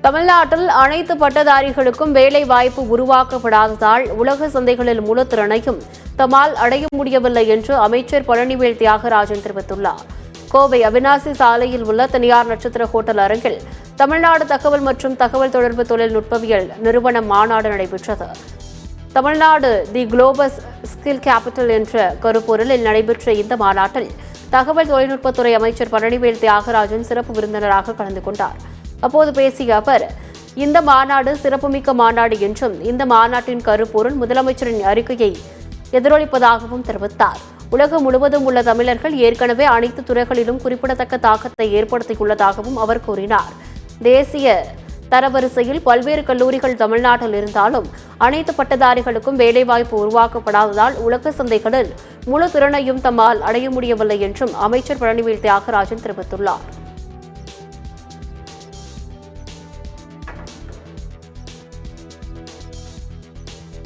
தமிழ்நாட்டில் அனைத்து பட்டதாரிகளுக்கும் வேலை வாய்ப்பு உருவாக்கப்படாததால் உலக சந்தைகளில் மூலத்திறனையும் தம்மால் அடைய முடியவில்லை என்று அமைச்சர் பழனிவேல் தியாகராஜன் தெரிவித்துள்ளார். கோவை அவிநாசி சாலையில் உள்ள தனியார் நட்சத்திர ஹோட்டல் அரங்கில் தமிழ்நாடு தகவல் மற்றும் தகவல் தொடர்பு தொழில்நுட்பவியல் நிறுவன மாநாடு நடைபெற்றது. தமிழ்நாடு தி குளோபல் ஸ்கில் கேபிட்டல் என்ற கருப்பொருளில் நடைபெற்ற இந்த மாநாட்டில் தகவல் தொழில்நுட்பத்துறை அமைச்சர் பழனிவேல் தியாகராஜன் சிறப்பு விருந்தினராக கலந்து கொண்டார். அப்போது பேசிய அவர், இந்த மாநாடு சிறப்புமிக்க மாநாடு என்றும் இந்த மாநாட்டின் கருப்பொருள் முதலமைச்சரின் அறிக்கையை எதிரொலிப்பதாகவும் தெரிவித்தார். உலகம் முழுவதும் உள்ள தமிழர்கள் ஏற்கனவே அனைத்து துறைகளிலும் குறிப்பிடத்தக்க தாக்கத்தை ஏற்படுத்தியுள்ளதாகவும் அவர் கூறினார். தேசிய தரவரிசையில் பல்வேறு கல்லூரிகள் தமிழ்நாட்டில் இருந்தாலும் அனைத்து பட்டதாரிகளுக்கும் வேலைவாய்ப்பு உருவாக்கப்படாததால் உலக சந்தைகளில் முழு திறனையும் தம்மால் அடைய முடியவில்லை என்றும் அமைச்சர் பழனிவேல் தியாகராஜன் தெரிவித்துள்ளார்.